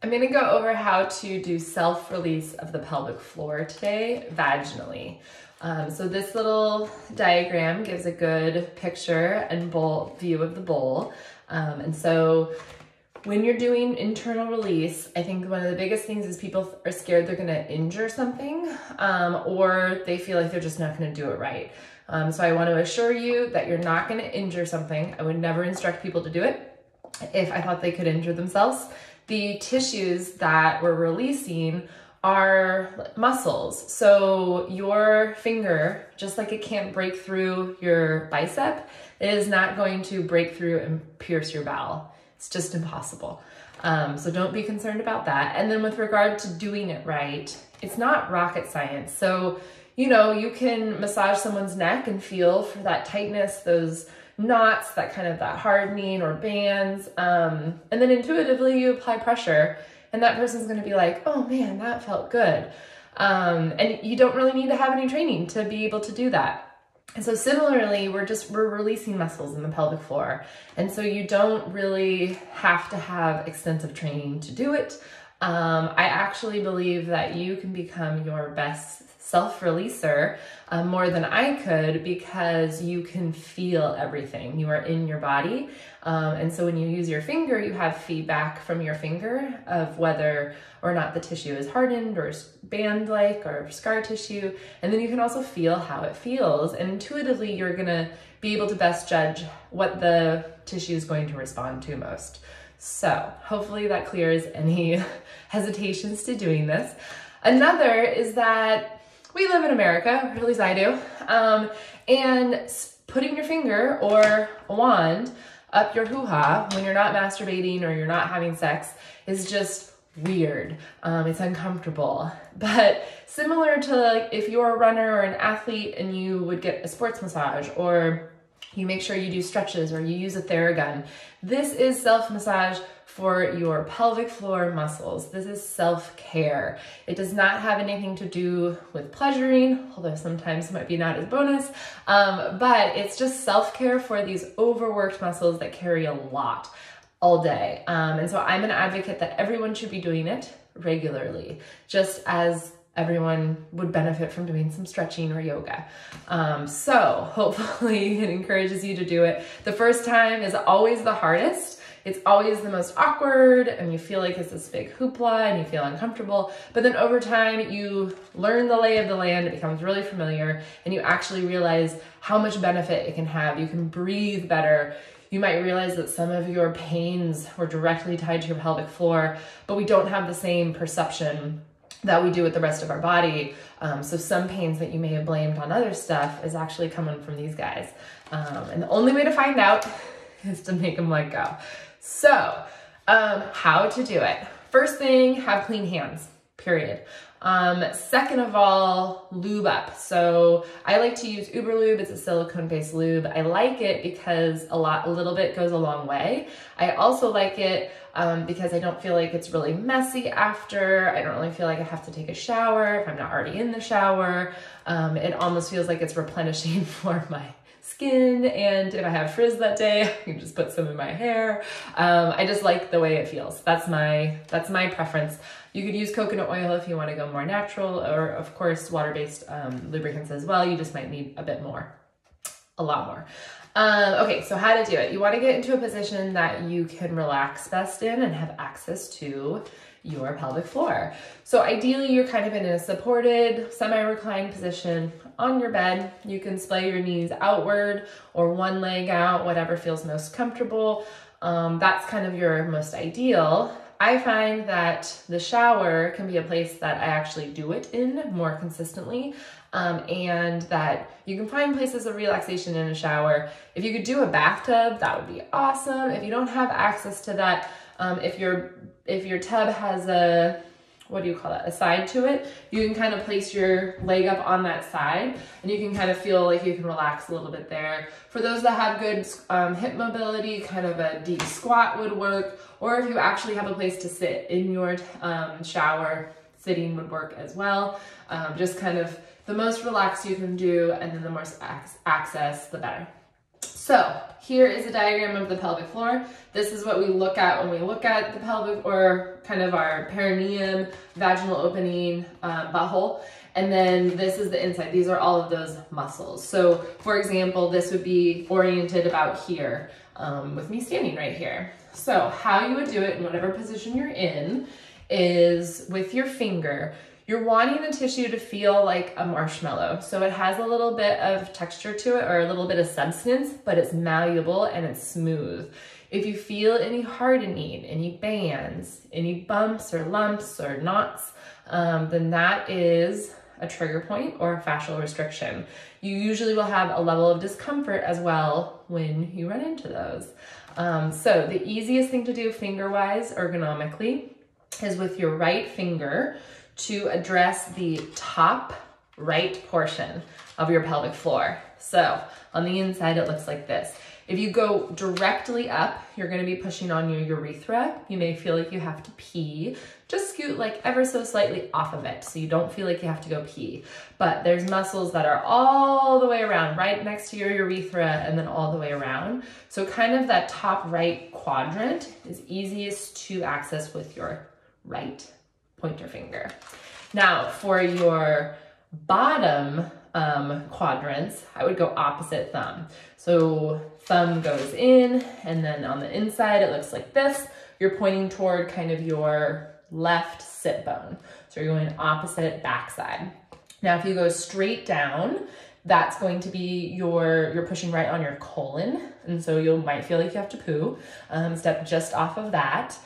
I'm going to go over how to do self-release of the pelvic floor today, vaginally. So this little diagram gives a good picture and bowl view of the bowl. And so when you're doing internal release, I think one of the biggest things is people are scared they're going to injure something, or they feel like they're just not going to do it right. So I want to assure you that you're not going to injure something. I would never instruct people to do it if I thought they could injure themselves. The tissues that we're releasing are muscles. So your finger, just like it can't break through your bicep, it is not going to break through and pierce your bowel. It's just impossible. So don't be concerned about that. And then with regard to doing it right, it's not rocket science. So, you know, you can massage someone's neck and feel for that tightness, those knots, that kind of that hardening or bands. And then intuitively you apply pressure and that person's going to be like, oh man, that felt good. And you don't really need to have any training to be able to do that. And so similarly, we're releasing muscles in the pelvic floor. And so you don't really have to have extensive training to do it. I actually believe that you can become your best self-releaser more than I could, because you can feel everything. You are in your body. And so when you use your finger, you have feedback from your finger of whether or not the tissue is hardened or band-like or scar tissue. And then you can also feel how it feels. And intuitively, you're gonna be able to best judge what the tissue is going to respond to most. So hopefully that clears any hesitations to doing this. Another is that we live in America, or at least I do, and putting your finger or a wand up your hoo-ha when you're not masturbating or you're not having sex is just weird. It's uncomfortable. But similar to like if you're a runner or an athlete and you would get a sports massage, or you make sure you do stretches or you use a Theragun, this is self-massage for your pelvic floor muscles. This is self-care. It does not have anything to do with pleasuring, although sometimes it might be not as bonus, but it's just self-care for these overworked muscles that carry a lot all day. And so I'm an advocate that everyone should be doing it regularly, just as everyone would benefit from doing some stretching or yoga. So hopefully it encourages you to do it. The first time is always the hardest. It's always the most awkward and you feel like it's this big hoopla and you feel uncomfortable. But then over time you learn the lay of the land, it becomes really familiar, and you actually realize how much benefit it can have. You can breathe better. You might realize that some of your pains were directly tied to your pelvic floor, but we don't have the same perception that we do with the rest of our body. So some pains that you may have blamed on other stuff is actually coming from these guys. And the only way to find out is to make them let go. So how to do it. First thing, have clean hands, period. Second of all, lube up. So I like to use Uberlube. It's a silicone-based lube. I like it because a little bit goes a long way. I also like it because I don't feel like it's really messy after. I don't really feel like I have to take a shower if I'm not already in the shower. It almost feels like it's replenishing for my skin, and if I have frizz that day, I can just put some in my hair. I just like the way it feels. That's my preference. You could use coconut oil if you want to go more natural, or of course water-based lubricants as well. You just might need a bit more, a lot more. Okay, so how to do it. You want to get into a position that you can relax best in and have access to your pelvic floor. So ideally you're kind of in a supported, semi-reclined position on your bed. You can splay your knees outward or one leg out, whatever feels most comfortable. That's kind of your most ideal. I find that the shower can be a place that I actually do it in more consistently, and that you can find places of relaxation in a shower. If you could do a bathtub, that would be awesome. If you don't have access to that, if your tub has a, what do you call it, a side to it, you can kind of place your leg up on that side and you can kind of feel like you can relax a little bit there. For those that have good hip mobility, kind of a deep squat would work, or if you actually have a place to sit in your shower, sitting would work as well. Just kind of the most relaxed you can do, and then the more access, the better. So here is a diagram of the pelvic floor. This is what we look at when we look at the pelvic, or kind of our perineum, vaginal opening, butthole. And then this is the inside. These are all of those muscles. So for example, this would be oriented about here, with me standing right here. So how you would do it in whatever position you're in is with your finger. You're wanting the tissue to feel like a marshmallow. So it has a little bit of texture to it, or a little bit of substance, but it's malleable and it's smooth. If you feel any hardening, any bands, any bumps or lumps or knots, then that is a trigger point or a fascial restriction. You usually will have a level of discomfort as well when you run into those. So the easiest thing to do finger-wise, ergonomically, is with your right finger to address the top right portion of your pelvic floor. So on the inside, it looks like this. If you go directly up, you're gonna be pushing on your urethra. You may feel like you have to pee. Just scoot like ever so slightly off of it so you don't feel like you have to go pee. But there's muscles that are all the way around, right next to your urethra, and then all the way around. So kind of that top right quadrant is easiest to access with your right pointer finger. Now for your bottom quadrants, I would go opposite thumb. So thumb goes in, and then on the inside it looks like this. You're pointing toward kind of your left sit bone. So you're going opposite backside. Now if you go straight down, that's going to be you're pushing right on your colon, and so you might feel like you have to poo. Step just off of that.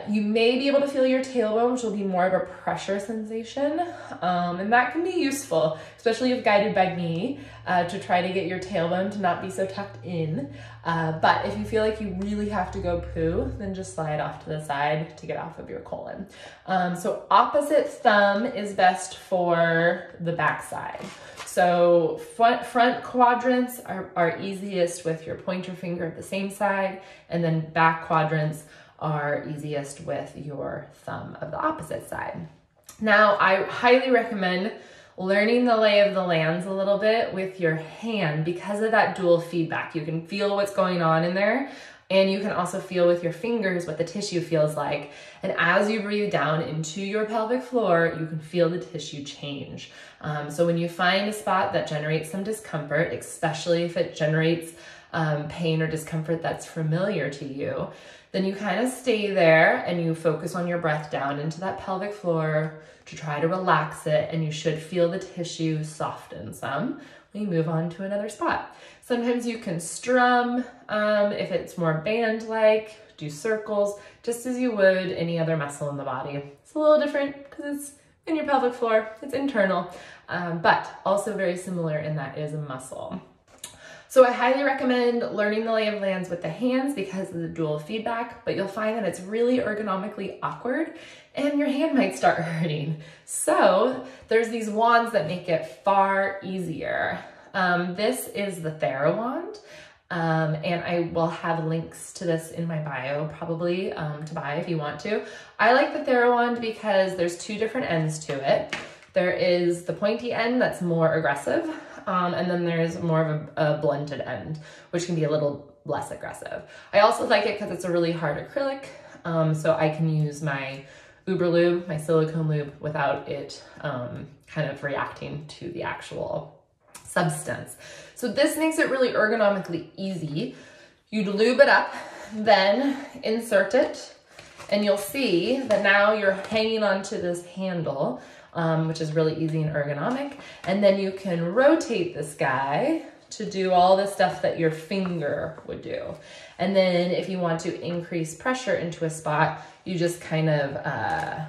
You may be able to feel your tailbone, which will be more of a pressure sensation, and that can be useful, especially if guided by me, to try to get your tailbone to not be so tucked in. But if you feel like you really have to go poo, then just slide off to the side to get off of your colon. So opposite thumb is best for the backside. So front quadrants are easiest with your pointer finger at the same side, and then back quadrants are easiest with your thumb of the opposite side. Now, I highly recommend learning the lay of the lands a little bit with your hand because of that dual feedback. You can feel what's going on in there, and you can also feel with your fingers what the tissue feels like. And as you breathe down into your pelvic floor, you can feel the tissue change. So when you find a spot that generates some discomfort, especially if it generates pain or discomfort that's familiar to you, then you kind of stay there and you focus on your breath down into that pelvic floor to try to relax it, and you should feel the tissue soften some when you move on to another spot. Sometimes you can strum if it's more band-like, do circles, just as you would any other muscle in the body. It's a little different because it's in your pelvic floor, it's internal, but also very similar in that it is a muscle. So I highly recommend learning the lay of lands with the hands because of the dual feedback, but you'll find that it's really ergonomically awkward and your hand might start hurting. So there's these wands that make it far easier. This is the TheraWand, and I will have links to this in my bio probably to buy if you want to. I like the TheraWand because there's two different ends to it. There is the pointy end that's more aggressive, and then there's more of a blunted end, which can be a little less aggressive. I also like it because it's a really hard acrylic, so I can use my Uber Lube, my silicone lube, without it kind of reacting to the actual substance. So this makes it really ergonomically easy. You'd lube it up, then insert it, and you'll see that now you're hanging onto this handle, which is really easy and ergonomic. And then you can rotate this guy to do all the stuff that your finger would do. And then if you want to increase pressure into a spot, you just kind of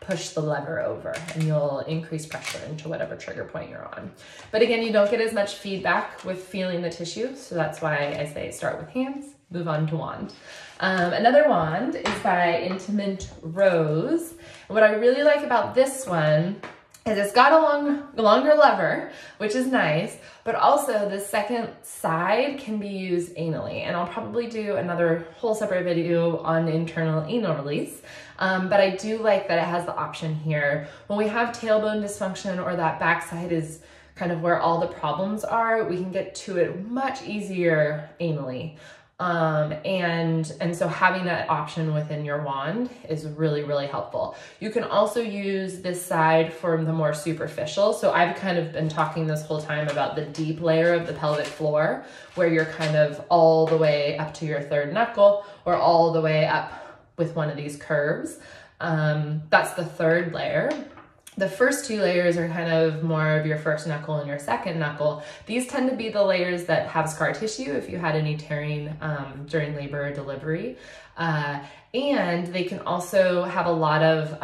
push the lever over and you'll increase pressure into whatever trigger point you're on. But again, you don't get as much feedback with feeling the tissue. So that's why I say start with hands, move on to wand. Another wand is by Intimate Rose. And what I really like about this one is it's got a longer lever, which is nice, but also the second side can be used anally. And I'll probably do another whole separate video on internal anal release. But I do like that it has the option here. When we have tailbone dysfunction or that backside is kind of where all the problems are, we can get to it much easier anally. And so having that option within your wand is really, really helpful. You can also use this side for the more superficial. So I've kind of been talking this whole time about the deep layer of the pelvic floor, where you're kind of all the way up to your third knuckle or all the way up with one of these curves. That's the third layer. The first two layers are kind of more of your first knuckle and your second knuckle. These tend to be the layers that have scar tissue if you had any tearing during labor or delivery. And they can also have a lot of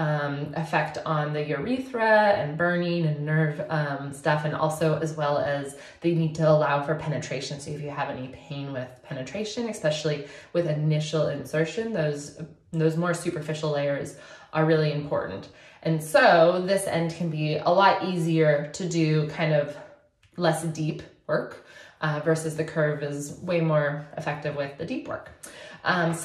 effect on the urethra and burning and nerve stuff, and also as well as they need to allow for penetration. So if you have any pain with penetration, especially with initial insertion, those more superficial layers are really important. And so this end can be a lot easier to do kind of less deep work versus the curve is way more effective with the deep work. And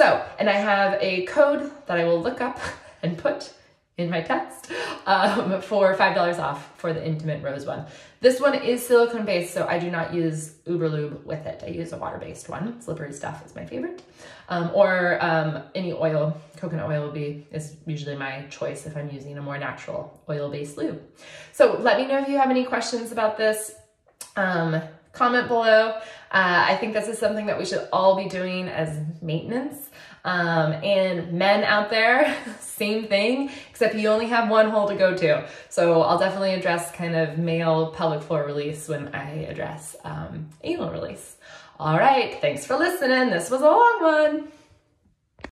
I have a code that I will look up and put in my text for $5 off for the Intimate Rose one. This one is silicone based, so I do not use Uberlube with it. I use a water-based one. Slippery Stuff is my favorite. Any oil, coconut oil is usually my choice if I'm using a more natural oil-based lube. So let me know if you have any questions about this. Comment below. I think this is something that we should all be doing as maintenance. And men out there, same thing, except you only have one hole to go to. So I'll definitely address kind of male pelvic floor release when I address anal release. All right, thanks for listening. This was a long one.